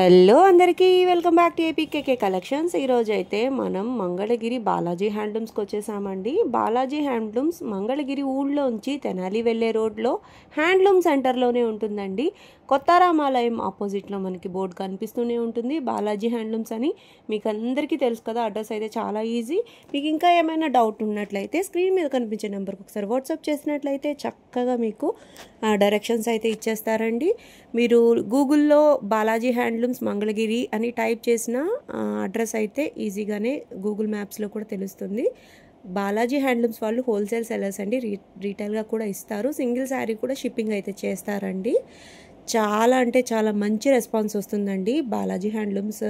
Hello అందరికీ welcome back to APKK collections. ఈరోజు అయితే మనం మంగళగిరి బాలాజీ హ్యాండ్లూమ్స్కి వచ్చేసామండి. బాలాజీ హ్యాండ్లూమ్స్ మంగళగిరి ఊళ్ళోంచి తెనాలి వెళ్ళే రోడ్లో హ్యాండ్లూమ్ సెంటర్లోనే ఉంటుందండి. కొత్త రామాలయం ఆపోజిట్లో మనకి బోర్డు కనిపిస్తూనే ఉంటుంది బాలాజీ హ్యాండ్లూమ్స్ అని. మీకు అందరికీ తెలుసు కదా, అడ్రస్ అయితే చాలా ఈజీ. మీకు ఇంకా ఏమైనా డౌట్ ఉన్నట్లయితే స్క్రీన్ మీద కనిపించే నెంబర్కి ఒకసారి వాట్సాప్ చేసినట్లయితే చక్కగా మీకు డైరెక్షన్స్ అయితే ఇచ్చేస్తారండి. మీరు గూగుల్లో బాలాజీ హ్యాండ్లూమ్స్ మంగళగిరి అని టైప్ చేసిన అడ్రస్ అయితే ఈజీగానే గూగుల్ మ్యాప్స్లో కూడా తెలుస్తుంది. బాలాజీ హ్యాండ్లూమ్స్ వాళ్ళు హోల్సేల్ సెల్లర్స్ అండి, రీటైల్గా కూడా ఇస్తారు. సింగిల్ శారీ కూడా షిప్పింగ్ అయితే చేస్తారండి. చాలా అంటే చాలా మంచి రెస్పాన్స్ వస్తుందండి. బాలాజీ హ్యాండ్లూమ్స్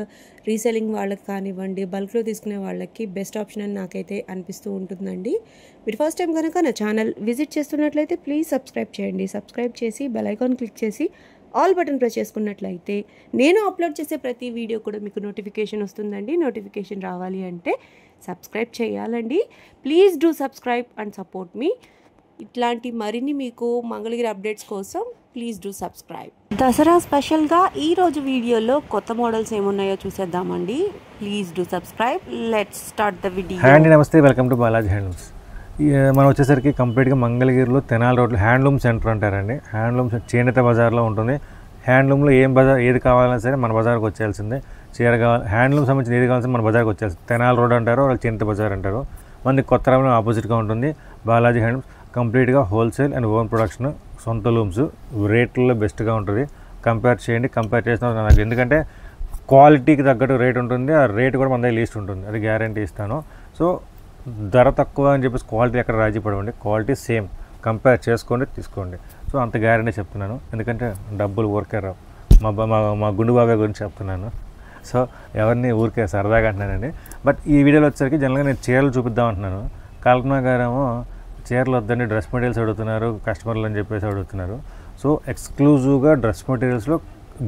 రీసెల్లింగ్ వాళ్ళకి కానివ్వండి, బల్క్లో తీసుకునే వాళ్ళకి బెస్ట్ ఆప్షన్ అని నాకైతే అనిపిస్తూ ఉంటుందండి. మీరు ఫస్ట్ టైం కనుక నా ఛానల్ విజిట్ చేస్తున్నట్లయితే ప్లీజ్ సబ్స్క్రైబ్ చేయండి. సబ్స్క్రైబ్ చేసి బెల్ ఐకాన్ క్లిక్ చేసి ఆల్ బటన్ ప్రెస్ చేసుకున్నట్లయితే నేను అప్లోడ్ చేసే ప్రతి వీడియో కూడా మీకు నోటిఫికేషన్ వస్తుందండి. నోటిఫికేషన్ రావాలి అంటే సబ్స్క్రైబ్ చేయాలండి. Please do subscribe and support me. ఇట్లాంటి మరిన్ని మీకు మంగళగిరి అప్డేట్స్ కోసం ప్లీజ్ డూ సబ్స్క్రైబ్. దసరా స్పెషల్గా ఈరోజు వీడియోలో కొత్త మోడల్స్ ఏమున్నాయో చూసేద్దామండి. Please do subscribe. Let's start the video. అండి నమస్తే, వెల్కమ్ టు బాలాజీ హ్యాండ్లూమ్స్. మనం వచ్చేసరికి కంప్లీట్గా మంగళగిరిలో తెనాలి రోడ్లో హ్యాండ్లూమ్ సెంటర్ అంటారండి. హ్యాండ్లూమ్ చేనేత బజార్లో ఉంటుంది. హ్యాండ్లూమ్లో ఏది కావాలన్నా సరే మన బజార్కి వచ్చేయాల్సిందే. చీర కావాలి, హ్యాండ్లూమ్ సంబంధించిన ఏది కావాల్సింది మన బజార్కి వచ్చేయాల్సింది. తెనాలి రోడ్ అంటారు, వాళ్ళు చేనేత బజార్ అంటారు. మనకి కొత్త రామాలయం ఆపోజిట్గా ఉంటుంది బాలాజీ హ్యాండ్లూమ్స్. కంప్లీట్గా హోల్సేల్ అండ్ ఓన్ ప్రొడక్షన్, సొంత లూమ్స్, రేట్లలో బెస్ట్గా ఉంటుంది. కంపేర్ చేయండి, కంపేర్ చేసిన నాకు ఎందుకంటే క్వాలిటీకి తగ్గట్టు రేట్ ఉంటుంది. ఆ రేట్ కూడా మన దగ్గర లీస్ట్ ఉంటుంది, అది గ్యారంటీ ఇస్తాను. సో ధర తక్కువ అని చెప్పేసి క్వాలిటీ ఎక్కడ రాజీ పడవండి, క్వాలిటీ సేమ్, కంపేర్ చేసుకోండి, తీసుకోండి. సో అంత గ్యారంటీ చెప్తున్నాను, ఎందుకంటే డబ్బులు ఊరికే రావు. మా గుండు బాబాయ్ గురించి చెప్తున్నాను. సో ఎవరిని ఊరికే సరదాగా అంటున్నానండి. బట్ ఈ వీడియోలో వచ్చేసరికి జనరల్గా నేను చీరలు చూపిద్దాం అంటున్నాను. కల్పన గారేమో చీరలు వద్దని డ్రెస్ మెటీరియల్స్ అడుగుతున్నారు, కస్టమర్లు అని చెప్పేసి అడుగుతున్నారు. సో ఎక్స్క్లూజివ్గా డ్రెస్ మెటీరియల్స్లో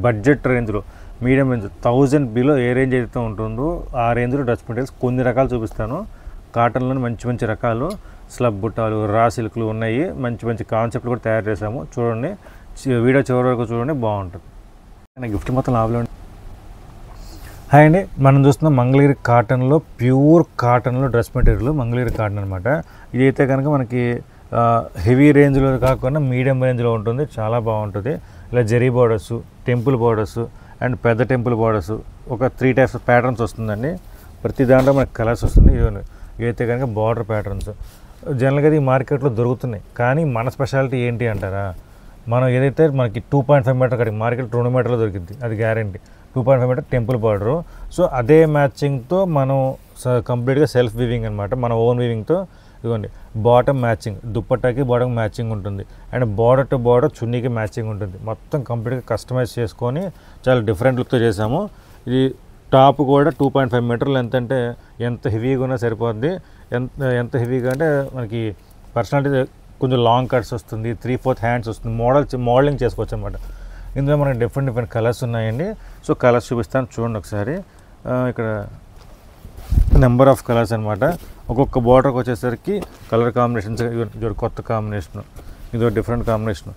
బడ్జెట్ రేంజ్లో, మీడియం రేంజ్ 1000 బిలో ఏ రేంజ్ అయితే ఉంటుందో ఆ రేంజ్లో డ్రెస్ మెటీరియల్స్ కొన్ని రకాలు చూపిస్తాను. కాటన్లోని మంచి మంచి రకాలు, స్లబ్ బుట్టాలు, రా సిల్క్లు ఉన్నాయి. మంచి మంచి కాన్సెప్ట్లు కూడా తయారు చేసాము. చూడండి, వీడియో చివరి వరకు చూడండి, బాగుంటుంది. గిఫ్ట్ మొత్తం లాభంలో. హాయ్ అండి, మనం చూస్తున్నాం మంగళగిరి కాటన్లో, ప్యూర్ కాటన్లో డ్రెస్ మెటీరియల్ మంగళగిరి కాటన్ అనమాట. ఇదైతే కనుక మనకి హెవీ రేంజ్లో కాకుండా మీడియం రేంజ్లో ఉంటుంది, చాలా బాగుంటుంది. ఇలా zari borders, temple borders and పెద్ద టెంపుల్ బార్డర్స్, ఒక 3 టైప్స్ ప్యాటర్న్స్ వస్తుందండి. ప్రతి దాంట్లో మనకి కలర్స్ వస్తుంది. ఇవైతే కనుక బార్డర్ ప్యాటర్న్స్ జనరల్గా ఈ మార్కెట్లో దొరుకుతున్నాయి. కానీ మన స్పెషాలిటీ ఏంటి అంటారా, మనం ఏదైతే మనకి 2.5 మీటర్ కడిగి మార్కెట్ 2 మీటర్లో దొరికింది, అది guarantee. 2.5 metre temple border. So అదే మ్యాచింగ్తో మనం కంప్లీట్గా సెల్ఫ్ వీవింగ్ అనమాట, మన ఓన్ వీవింగ్తో. ఇదిగోండి, బాటమ్ మ్యాచింగ్, దుప్పట్టాకి బాటమ్ మ్యాచింగ్ ఉంటుంది. అండ్ బార్డర్ టు బార్డర్ చున్నీకి మ్యాచింగ్ ఉంటుంది. మొత్తం కంప్లీట్గా కస్టమైజ్ చేసుకొని చాలా డిఫరెంట్ లుక్తో చేసాము. ఇది టాప్ కూడా 2.5 మీటర్లు. అంటే ఎంత హెవీగా ఉన్నా సరిపోద్ది. ఎంత హెవీగా అంటే మనకి పర్సనాలిటీ కొంచెం లాంగ్ కట్స్ వస్తుంది, 3/4 హ్యాండ్స్ వస్తుంది, మోడలింగ్ చేసుకోవచ్చు అనమాట. ఇందులో మనకి డిఫరెంట్ కలర్స్ ఉన్నాయండి. సో కలర్స్ చూపిస్తాను, చూడండి ఒకసారి. ఇక్కడ నెంబర్ ఆఫ్ కలర్స్ అనమాట. ఒక్కొక్క బార్డర్కి వచ్చేసరికి కలర్ కాంబినేషన్స్, ఇది కొత్త కాంబినేషను, ఇది డిఫరెంట్ కాంబినేషను.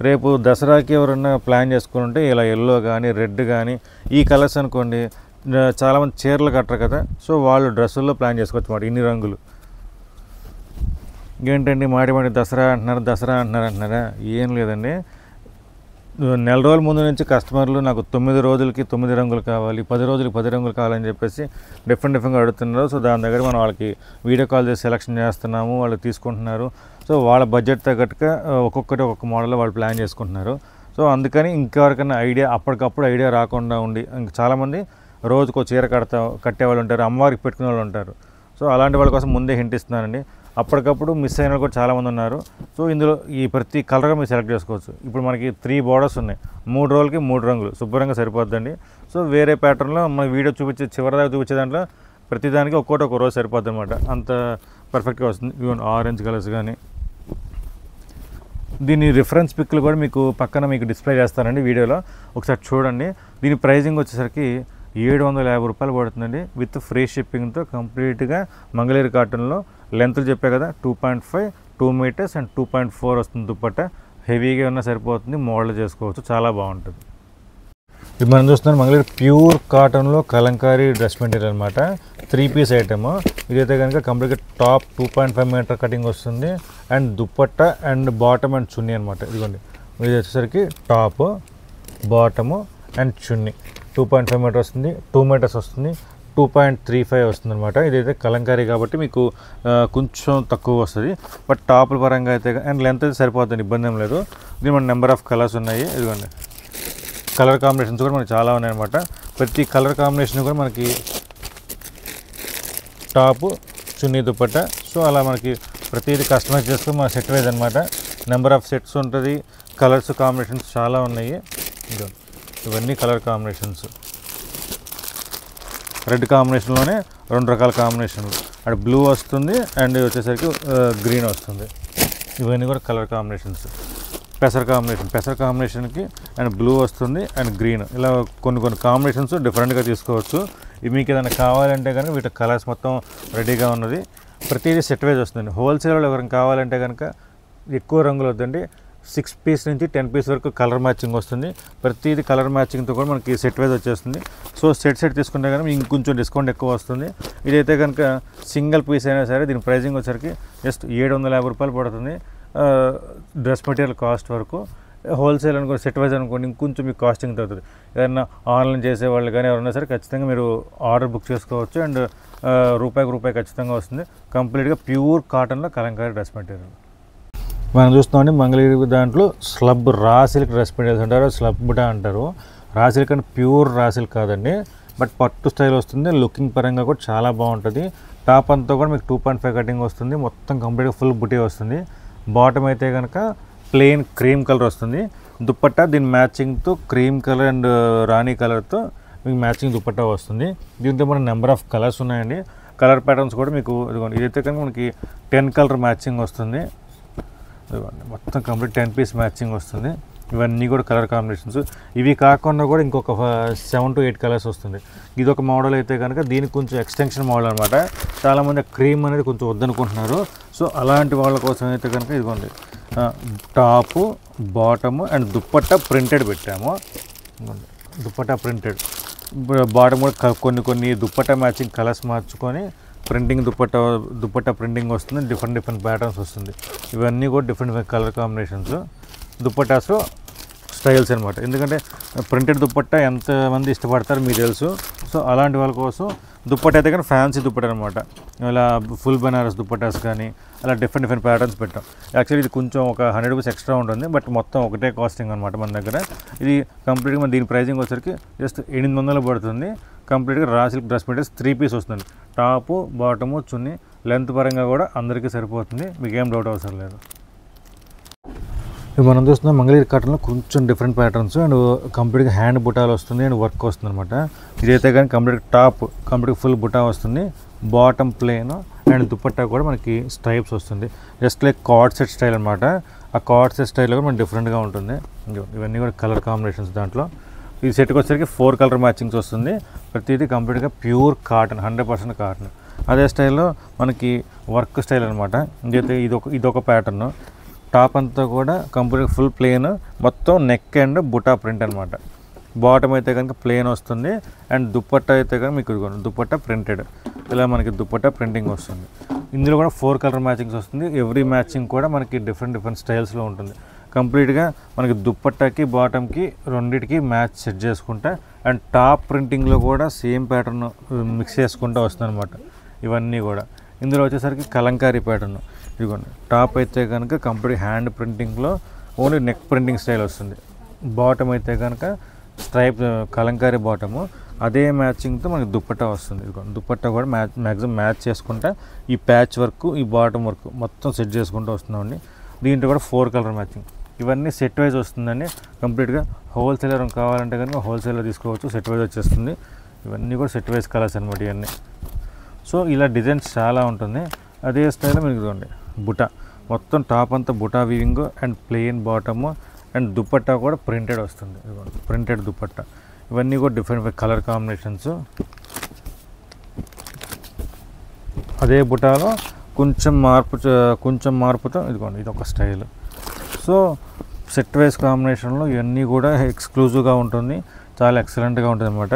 రేపు దసరాకి ఎవరన్నా ప్లాన్ చేసుకుని ఉంటే ఇలా ఎల్లో కానీ రెడ్ కానీ ఈ కలర్స్ అనుకోండి, చాలామంది చీరలు కట్టరు కదా, సో వాళ్ళు డ్రెస్సుల్లో ప్లాన్ చేసుకోవచ్చు అన్నమాట. ఇన్ని రంగులు ఏంటండి, మాటి దసరా అంటున్నారా? ఏం లేదండి. నెల రోజుల ముందు నుంచి కస్టమర్లు నాకు 9 రోజులకి 9 రంగులు కావాలి, 10 రోజులకి 10 రంగులు కావాలని చెప్పేసి డిఫరెంట్గా అడుగుతున్నారు. సో దాని దగ్గర మనం వాళ్ళకి వీడియో కాల్ చేసి సెలెక్షన్ చేస్తున్నాము, వాళ్ళు తీసుకుంటున్నారు. సో వాళ్ళ బడ్జెట్ తగ్గట్టుగా ఒక్కొక్కటి ఒక్కొక్క మోడల్లో వాళ్ళు ప్లాన్ చేసుకుంటున్నారు. సో అందుకని ఇంకెవరికైనా అప్పటికప్పుడు ఐడియా రాకుండా ఉండి, ఇంకా చాలామంది రోజుకో చీర కట్టేవాళ్ళు ఉంటారు, అమ్మవారికి పెట్టుకునే వాళ్ళు ఉంటారు. సో అలాంటి వాళ్ళ కోసం ముందే హింట్ ఇస్తున్నానండి. అప్పటికప్పుడు మిస్ అయిన వాళ్ళు కూడా చాలామంది ఉన్నారు. సో ఇందులో ఈ ప్రతి కలర్గా మీరు సెలెక్ట్ చేసుకోవచ్చు. ఇప్పుడు మనకి 3 బార్డర్స్ ఉన్నాయి, 3 రోజులకి 3 రంగులు శుభ్రంగా సరిపోద్దండి. సో వేరే ప్యాటర్న్లో మన వీడియో చివరిదాకా చూపించే దాంట్లో ప్రతిదానికి ఒక రోజు సరిపోద్ది అనమాట, అంత పర్ఫెక్ట్గా వస్తుంది. ఇవన్నీ ఆరెంజ్ కలర్స్ కానీ. దీని రిఫరెన్స్ పిక్లు కూడా మీకు పక్కన డిస్ప్లే చేస్తానండి వీడియోలో, ఒకసారి చూడండి. దీని ప్రైజింగ్ వచ్చేసరికి 750 రూపాయలు పడుతుందండి, విత్ ఫ్రీ షిప్పింగ్తో. కంప్లీట్గా మంగళగిరి కాటన్లో లెంత్లు చెప్పే కదా, 2.5, 2 మీటర్స్ అండ్ 2.4 వస్తుంది దుప్పట్ట. హెవీగా ఉన్నా సరిపోతుంది, మోడల్ చేసుకోవచ్చు, చాలా బాగుంటుంది. ఇది మనం చూస్తున్నాం మంగళగిరి ప్యూర్ కాటన్లో కలంకారీ డ్రెస్ మెటీరియల్ అనమాట. 3 పీస్ ఐటమ్. ఇదైతే కనుక కంప్లీట్గా టాప్ 2.5 మీటర్ కటింగ్ వస్తుంది and dupatta and bottom and చున్నీ అనమాట. ఇదిగోండి ఇది వచ్చేసరికి టాప్, బాటము అండ్ చున్నీ 2.5 మీటర్ వస్తుంది, 2 మీటర్స్ వస్తుంది, 2.35 వస్తుంది అనమాట. ఇదైతే కలంకారీ కాబట్టి మీకు కొంచెం తక్కువ వస్తుంది. బట్ టాపుల పరంగా అయితే అండ్ లెంత్ అయితే సరిపోతుంది, ఇబ్బంది ఏం లేదు. ఇది మన నెంబర్ ఆఫ్ కలర్స్ ఉన్నాయి. ఇదిగోండి కలర్ కాంబినేషన్స్ కూడా మనకి చాలా ఉన్నాయి అనమాట. ప్రతి కలర్ కాంబినేషన్ కూడా మనకి టాపు, చున్నీ, దుప్పట్ట. సో అలా మనకి ప్రతిదీ కస్టమైజ్ చేసుకుని మన సెట్ వైజ్ అనమాట. నెంబర్ ఆఫ్ సెట్స్ ఉంటుంది, కలర్స్ కాంబినేషన్స్ చాలా ఉన్నాయి. ఇవన్నీ కలర్ కాంబినేషన్స్. రెడ్ కాంబినేషన్లోనే 2 రకాల కాంబినేషన్లు, అక్కడ బ్లూ వస్తుంది అండ్ వచ్చేసరికి గ్రీన్ వస్తుంది. ఇవన్నీ కూడా కలర్ కాంబినేషన్స్. పెసర్ కాంబినేషన్కి అండ్ బ్లూ వస్తుంది అండ్ గ్రీన్. ఇలా కొన్ని కాంబినేషన్స్ డిఫరెంట్గా తీసుకోవచ్చు. ఇవి మీకు ఏదైనా కావాలంటే కనుక వీటి కలర్స్ మొత్తం రెడీగా ఉన్నది. ప్రతిదీ సెట్ వైజ్ వస్తుంది. హోల్సేల్లో ఎవరైనా కావాలంటే కనుక ఎక్కువ రంగులు వద్దండి, 6 పీస్ నుంచి 10 పీస్ వరకు కలర్ మ్యాచింగ్ వస్తుంది. ప్రతిదీ కలర్ మ్యాచింగ్తో కూడా మనకి సెట్ వైజ్ వచ్చేస్తుంది. సో సెట్ తీసుకుంటే కనుక ఇంకొంచెం డిస్కౌంట్ ఎక్కువ వస్తుంది. ఇదైతే కనుక సింగిల్ పీస్ అయినా సరే దీని ప్రైజింగ్ వచ్చరికి జస్ట్ 750 రూపాయలు పడుతుంది డ్రెస్ మెటీరియల్ కాస్ట్ వరకు. హోల్సేల్ అనుకోండి, సెట్ వైజ్ అనుకోండి ఇంకొంచెం మీకు కాస్టింగ్ తగ్గుతుంది. ఏదైనా ఆన్లైన్ చేసేవాళ్ళు కానీ ఎవరైనా సరే ఖచ్చితంగా మీరు ఆర్డర్ బుక్ చేసుకోవచ్చు అండ్ రూపాయి ఖచ్చితంగా వస్తుంది. కంప్లీట్గా ప్యూర్ కాటన్లో కలంకారీ డ్రెస్ మెటీరియల్ మనం చూస్తామండి. మంగళగిరి దాంట్లో స్లబ్ రా సిల్క్ డ్రెస్ మెటీరియల్స్ అంటారు, స్లబ్ బుటా అంటారు. రా సిల్క్ అంటే ప్యూర్ రా సిల్క్ కాదండి, బట్ పట్టు స్టైల్ వస్తుంది. లుకింగ్ పరంగా కూడా చాలా బాగుంటుంది. టాప్ అంతా కూడా మీకు 2.5 కటింగ్ వస్తుంది, మొత్తం కంప్లీట్గా ఫుల్ బుటీ వస్తుంది. బాటమ్ అయితే కనుక ప్లెయిన్ క్రీమ్ కలర్ వస్తుంది. దుప్పట్టా దీని మ్యాచింగ్తో క్రీమ్ కలర్ అండ్ రాణి కలర్తో మీకు మ్యాచింగ్ దుప్పట్టా వస్తుంది. దీంతో మన నెంబర్ ఆఫ్ కలర్స్ ఉన్నాయండి. కలర్ ప్యాటర్న్స్ కూడా మీకు ఇదిగోండి. ఇదైతే కనుక మనకి 10 కలర్ మ్యాచింగ్ వస్తుంది. ఇదిగోండి మొత్తం కంప్లీట్ 10 పీస్ మ్యాచింగ్ వస్తుంది. ఇవన్నీ కూడా కలర్ కాంబినేషన్స్. ఇవి కాకుండా కూడా ఇంకొక 7 to 8 కలర్స్ వస్తుంది. ఇది ఒక మోడల్ అయితే కనుక దీనికి కొంచెం ఎక్స్టెన్షన్ మోడల్ అనమాట. చాలామంది క్రీమ్ అనేది కొంచెం వద్దనుకుంటున్నారు. సో అలాంటి వాళ్ళ కోసం అయితే కనుక ఇదిగోండి top, bottom and dupatta printed పెట్టాము. దుప్పట్టా ప్రింటెడ్, బాటమ్ కూడా కొన్ని దుప్పట్టా మ్యాచింగ్ కలర్స్ మార్చుకొని ప్రింటింగ్ దుప్పట్టా ప్రింటింగ్ వస్తుంది. డిఫరెంట్ ప్యాటర్న్స్ వస్తుంది. ఇవన్నీ కూడా different colour combinations. Dupattas styles అనమాట. ఎందుకంటే ప్రింటెడ్ దుప్పట్టా ఎంతమంది ఇష్టపడతారో మీకు తెలుసు. సో అలాంటి వాళ్ళ కోసం దుప్పట్టా అయితే కానీ ఫ్యాన్సీ దుప్పట్టా అనమాట. ఇలా ఫుల్ బనారస్ దుప్పట్టాస్ కానీ అలా డిఫరెంట్ ప్యాటర్న్స్ పెట్టాం. యాక్చువల్లీ ఇది కొంచెం ఒక 100 రూపీస్ ఎక్స్ట్రా ఉంటుంది, బట్ మొత్తం ఒకటే కాస్టింగ్ అనమాట మన దగ్గర. ఇది కంప్లీట్గా దీని ప్రైజింగ్ వచ్చరికి జస్ట్ 800 పడుతుంది. కంప్లీట్గా raw silk dress materials 3 piece వస్తుంది. Top, bottom, chunni. లెంత్ పరంగా కూడా అందరికీ సరిపోతుంది, మీకు ఏం డౌట్ అవసరం లేదు. ఇవి మనం చూస్తున్నాం మంగళగిరి కాటన్లో కొంచెం డిఫరెంట్ ప్యాటర్న్స్ అండ్ కంప్లీట్గా హ్యాండ్ బుటాలు వస్తుంది అండ్ వర్క్ వస్తుంది అనమాట. ఇదైతే కానీ కంప్లీట్ టాప్ కంప్లీట్ ఫుల్ బుటా వస్తుంది. బాటమ్ ప్లేన్ అండ్ దుప్పట్టా కూడా మనకి స్ట్రైప్స్ వస్తుంది. Just like cord set style అనమాట. ఆ కార్డ్ సెట్ స్టైల్లో కూడా మనకి డిఫరెంట్గా ఉంటుంది. ఇవన్నీ కూడా కలర్ కాంబినేషన్స్. దాంట్లో ఈ సెట్కి వచ్చేసరికి 4 కలర్ మ్యాచింగ్స్ వస్తుంది. ప్రతిదీ కంప్లీట్గా ప్యూర్ కాటన్, 100% కాటన్. అదే స్టైల్లో మనకి వర్క్ స్టైల్ అనమాట. ఇదైతే ఇదొక ప్యాటర్న్. టాప్ అంతా కూడా కంప్లీట్గా ఫుల్ ప్లెయిన్, మొత్తం నెక్ అండ్ బుటా ప్రింట్ అనమాట. బాటమ్ అయితే కనుక ప్లెయిన్ వస్తుంది అండ్ దుప్పట్టా అయితే కనుక మీకు దుప్పట్టా ప్రింటెడ్. ఇలా మనకి దుప్పట్టా ప్రింటింగ్ వస్తుంది. ఇందులో కూడా 4 కలర్ మ్యాచింగ్స్ వస్తుంది. ఎవ్రీ మ్యాచింగ్ కూడా మనకి డిఫరెంట్ స్టైల్స్లో ఉంటుంది. కంప్లీట్గా మనకి దుప్పట్టాకి బాటమ్కి రెండింటికి మ్యాచ్ సెట్ చేసుకుంటా అండ్ టాప్ ప్రింటింగ్లో కూడా సేమ్ ప్యాటర్న్ మిక్స్ చేసుకుంటూ వస్తుంది అనమాట. ఇవన్నీ కూడా ఇందులో వచ్చేసరికి కలంకారీ ప్యాటర్న్. ఇదిగోండి టాప్ అయితే కనుక కంప్లీట్ హ్యాండ్ ప్రింటింగ్లో ఓన్లీ నెక్ ప్రింటింగ్ స్టైల్ వస్తుంది. బాటమ్ అయితే కనుక స్ట్రైప్ కలంకారీ బాటము, అదే మ్యాచింగ్తో మనకి దుప్పట్టా వస్తుంది. ఇదిగోండి దుప్పట్టా కూడా మ్యాక్సిమం మ్యాచ్ చేసుకుంటా ఈ ప్యాచ్ వర్క్, ఈ బాటమ్ వర్క్ మొత్తం సెట్ చేసుకుంటూ వస్తున్నామండి. దీంట్లో కూడా 4 కలర్ మ్యాచింగ్. ఇవన్నీ సెట్ వైజ్ వస్తుందండి. కంప్లీట్గా హోల్సేలర్ కావాలంటే కనుక హోల్సేలర్ తీసుకోవచ్చు, సెట్ వైజ్ వచ్చేస్తుంది. ఇవన్నీ కూడా సెట్ వైజ్ కలర్స్ అనమాట ఇవన్నీ. సో ఇలా డిజైన్స్ చాలా ఉంటుంది. అదే స్టైల్లో మీకు ఇదిగోండి బుటా, మొత్తం టాప్ అంతా బుటా weaving and plain bottom and dupatta కూడా ప్రింటెడ్ వస్తుంది. ఇదిగోండి ప్రింటెడ్ దుప్పట్టా. ఇవన్నీ కూడా డిఫరెంట్ కలర్ కాంబినేషన్స్. అదే బుటాలో కొంచెం మార్పుతో ఇదిగోండి ఇది ఒక స్టైల్. సో సెట్ వైజ్ కాంబినేషన్లో ఇవన్నీ కూడా ఎక్స్క్లూజివ్గా ఉంటుంది. చాలా ఎక్సలెంట్గా ఉంటుంది అనమాట.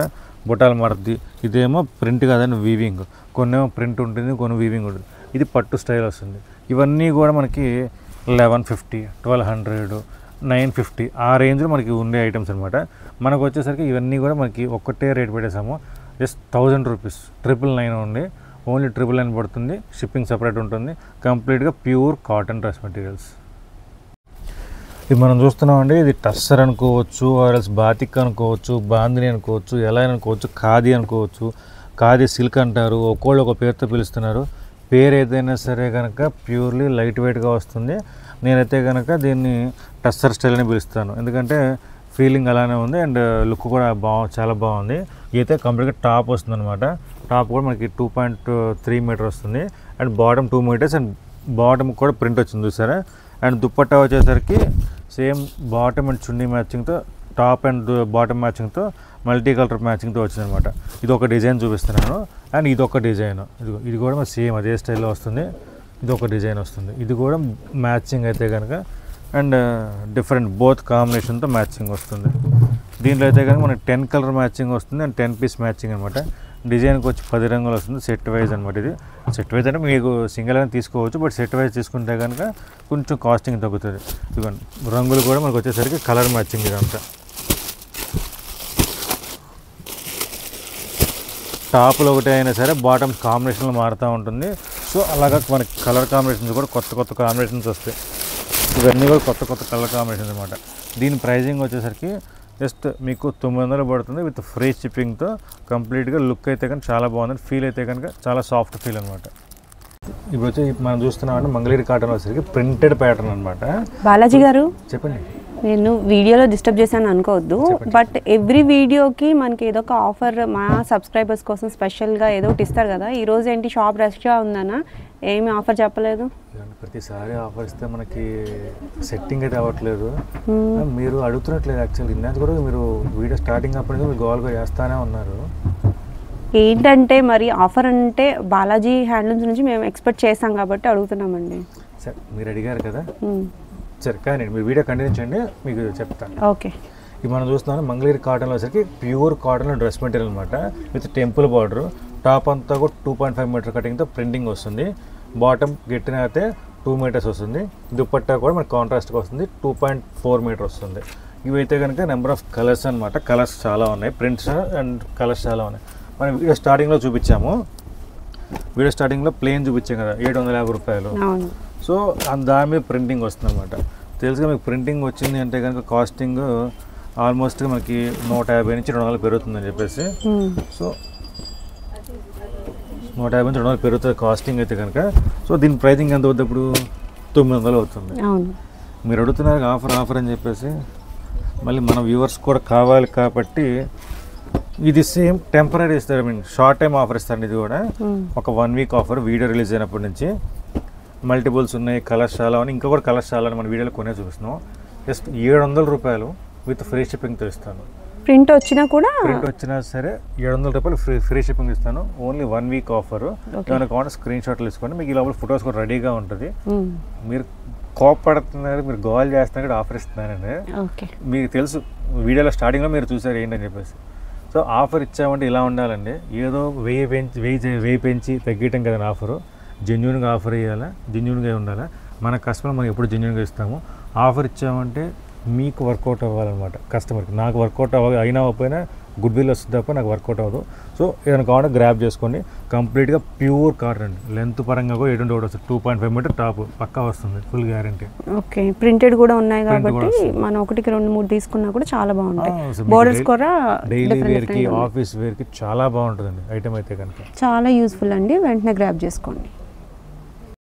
బుటాల మరది ఇదేమో ప్రింట్ కాదండి, వీవింగ్. కొన్నేమో ప్రింట్ ఉంటుంది, కొన్ని వీవింగ్ ఉంటుంది. ఇది పట్టు స్టైల్ వస్తుంది. ఇవన్నీ కూడా మనకి 1150, 1200, 950 ఆ రేంజ్లో మనకి ఉండే ఐటమ్స్ అనమాట. మనకు వచ్చేసరికి ఇవన్నీ కూడా మనకి ఒక్కటే రేట్ పెట్టేసాము, జస్ట్ 1000 రూపీస్. 999 ఉంది, ఓన్లీ 999 పడుతుంది. షిప్పింగ్ సపరేట్ ఉంటుంది. కంప్లీట్గా ప్యూర్ కాటన్ డ్రెస్ మెటీరియల్స్. ఇది మనం చూస్తున్నామండి, ఇది టస్సర్ అనుకోవచ్చు, ఆర్ఎల్స్ బాతిక్ అనుకోవచ్చు, బాందిని అనుకోవచ్చు, ఎలా అనుకోవచ్చు, ఖాదీ అనుకోవచ్చు. ఖాదీ సిల్క్ అంటారు, ఒక్కోళ్ళు ఒక పేరుతో పిలుస్తున్నారు. పేరు ఏదైనా సరే కనుక ప్యూర్లీ లైట్ వెయిట్గా వస్తుంది. నేనైతే కనుక దీన్ని టస్సర్ స్టైల్ అని పిలుస్తాను, ఎందుకంటే ఫీలింగ్ అలానే ఉంది అండ్ లుక్ కూడా చాలా బాగుంది. అయితే కంప్లీట్గా టాప్ వస్తుంది అనమాట. టాప్ కూడా మనకి 2.3 మీటర్ వస్తుంది and bottom 2 meters and bottom కూడా ప్రింట్ వచ్చింది చూసారా. అండ్ దుప్పట్టా వచ్చేసరికి సేమ్ బాటమ్ అండ్ చున్నీ మ్యాచింగ్తో, టాప్ అండ్ బాటమ్ మ్యాచింగ్తో, మల్టీ కలర్ మ్యాచింగ్తో వచ్చిందనమాట. ఇది ఒక డిజైన్ చూపిస్తున్నాను అండ్ ఇది ఒక డిజైన్. ఇది కూడా సేమ్ అదే స్టైల్లో వస్తుంది. ఇది ఒక డిజైన్ వస్తుంది. ఇది కూడా మ్యాచింగ్ అయితే కనుక అండ్ డిఫరెంట్ బోత్ కాంబినేషన్తో మ్యాచింగ్ వస్తుంది. దీంట్లో అయితే కనుక మనకి 10 కలర్ మ్యాచింగ్ వస్తుంది అండ్ 10 పీస్ మ్యాచింగ్ అనమాట. డిజైన్కి వచ్చి 10 రంగులు వస్తుంది. సెట్ వైజ్ అనమాట. ఇది సెట్ వైజ్ అంటే మీకు సింగిల్ అని తీసుకోవచ్చు, బట్ సెట్ వైజ్ తీసుకుంటే కనుక కొంచెం కాస్టింగ్ తగ్గుతుంది. ఇదిగోండి రంగులు కూడా మనకు వచ్చేసరికి కలర్ మ్యాచింగ్ ఇదంతా. టాప్లో ఒకటి అయినా సరే బాటమ్స్ కాంబినేషన్లో మారుతూ ఉంటుంది. సో అలాగా మనకి కలర్ కాంబినేషన్స్ కూడా కొత్త కాంబినేషన్స్ వస్తాయి. ఇవన్నీ కూడా కొత్త కలర్ కాంబినేషన్స్ అనమాట. దీని ప్రైజింగ్ వచ్చేసరికి జస్ట్ మీకు 900 పడుతుంది విత్ ఫ్రీ షిప్పింగ్తో. కంప్లీట్గా లుక్ అయితే కనుక చాలా బాగుంది, ఫీల్ అయితే కనుక చాలా సాఫ్ట్ ఫీల్ అనమాట. ఇప్పుడు వచ్చి మనం చూస్తున్నామంటే మంగళగిరి కాటన్ వచ్చేసరికి ప్రింటెడ్ ప్యాటర్న్ అనమాట. బాలాజీ గారు చెప్పండి. నేను వీడియోలో డిస్టర్బ్ చేశాను అనుకోవద్దు, బట్ ఎవ్రీ వీడియోకి మనకి ఏదో ఒక ఆఫర్ మా సబ్స్క్రైబర్స్ కోసం స్పెషల్గా ఏదో ఒకటి ఇస్తారు కదా. ఈరోజు ఏంటి షాప్ రష్గా ఉందనా? ఏమి ఆఫర్ చెప్పలేదు? ప్రతిసారి ఆఫర్ ఇస్తే మనకి సెట్టింగ్ అయితే అవ్వట్లేదు. మీరు అడుగుతున్నట్లేదు యాక్చువల్లీ. ఇందాక కూడా మీరు వీడియో స్టార్టింగ్ అప్పటి నుంచి మీరు గోల్గా చేస్తూనే ఉన్నారు. ఏంటంటే మరి ఆఫర్ అంటే బాలాజీ హ్యాండ్లూమ్స్ నుంచి మేము ఎక్స్పెక్ట్ చేస్తాం కాబట్టి అడుగుతున్నామండి. సరే మీరు అడిగారు కదా, సరే కానీ మీరు వీడియో కంటిన్యూ చేయండి, మీకు చెప్తాను. ఓకే. ఇది మనం చూస్తున్నాం మంగళగిరి కాటన్లో వచ్చరికి ప్యూర్ కాటన్ డ్రెస్ మెటీరియల్ అనమాట. With temple border. టాప్ అంతా కూడా 2.5 మీటర్ కటింగ్తో ప్రింటింగ్ వస్తుంది. బాటమ్ గట్టిన అయితే 2 మీటర్స్ వస్తుంది. దుపట్టా కూడా మనకి కాంట్రాస్ట్గా వస్తుంది, 2.4 మీటర్ వస్తుంది. ఇవైతే కనుక నెంబర్ ఆఫ్ కలర్స్ అనమాట. కలర్స్ చాలా ఉన్నాయి, ప్రింట్స్ అండ్ కలర్స్ చాలా ఉన్నాయి. మనం వీడియో స్టార్టింగ్లో చూపించాము. వీడియో స్టార్టింగ్లో ప్లేన్ చూపించాం కదా, 750 రూపాయలు. సో దాని మీద ప్రింటింగ్ వస్తుంది అనమాట. తెలుసుగా మీకు ప్రింటింగ్ వచ్చింది అంటే కనుక కాస్టింగ్ ఆల్మోస్ట్ మనకి 150 నుంచి 200 పెరుగుతుందని చెప్పేసి. సో 150 నుంచి 200 పెరుగుతుంది కాస్టింగ్ అయితే కనుక. సో దీని ప్రైజింగ్ ఎంత అవుతుంది? ఇప్పుడు 900 అవుతుంది. మీరు అడుగుతున్నారు ఆఫర్ అని చెప్పేసి. మళ్ళీ మన వ్యూవర్స్ కూడా కావాలి కాబట్టి ఇది సేమ్ టెంపరీ ఇస్తారు, I mean short time offer ఇస్తారండి. ఇది కూడా ఒక 1 వీక్ ఆఫర్. వీడియో రిలీజ్ అయినప్పటి నుంచి మల్టిపుల్స్ ఉన్నాయి, కలర్స్ చాలా ఉన్నాయి. ఇంకా కూడా కలర్స్ చాలా మన వీడియోలో కొనే చూపిస్తున్నాం. జస్ట్ 700 రూపాయలు విత్ ఫ్రీ షిప్పింగ్తో ఇస్తాను. ప్రింట్ వచ్చినా కూడా, ప్రింట్ వచ్చినా సరే 700 రూపాయలు ఫ్రీ షిప్పింగ్ ఇస్తాను. Only 1 week offer. ఏమైనా కావాలి స్క్రీన్ షాట్లు తీసుకోండి. మీకు ఇలా ఫొటోస్ కూడా రెడీగా ఉంటుంది. మీరు కోపడుతున్నారు, మీరు గోల్ చేస్తున్నారు, ఆఫర్ ఇస్తున్నానండి. మీకు తెలుసు వీడియోలో స్టార్టింగ్లో మీరు చూసారు ఏంటని చెప్పేసి. సో ఆఫర్ ఇచ్చామంటే ఇలా ఉండాలండి. ఏదో 1000 పెంచి తగ్గటం కదండి ఆఫరు. జెన్యూన్గా ఆఫర్ ఇవ్వాలా, జెన్యూన్గా ఉండాలా. మన కస్టమర్ మనం ఎప్పుడు జెన్యూన్గా ఇస్తాము. ఆఫర్ ఇచ్చామంటే మీకు వర్కౌట్ అవ్వాలన్నమాట కస్టమర్కి. నాకు వర్కౌట్ అయినా అవ్వకపోయినా గుడ్ విల్ వస్తుంది తప్ప నాకు వర్కౌట్ అవ్వదు. సో ఏదైనా కావాలంటే గ్రాప్ చేసుకోండి. కంప్లీట్గా ప్యూర్ కాటన్ అండి. లెంత్ పరంగా కూడా 8 వస్తుంది. 2.5 మీటర్ టాప్ పక్కా వస్తుంది, ఫుల్ గ్యారంటీ. ఓకే. ప్రింటెడ్ కూడా ఉన్నాయి కాబట్టి మనం 1కి 2, 3 తీసుకున్నా కూడా చాలా బాగుంటాయి. బోర్డర్స్ కూడా డైలీ వేర్కి, ఆఫీస్ వేర్కి చాలా బాగుంటుందండి ఐటమ్ అయితే కనుక. చాలా యూస్ఫుల్ అండి. వెంటనే గ్రాప్ చేసుకోండి.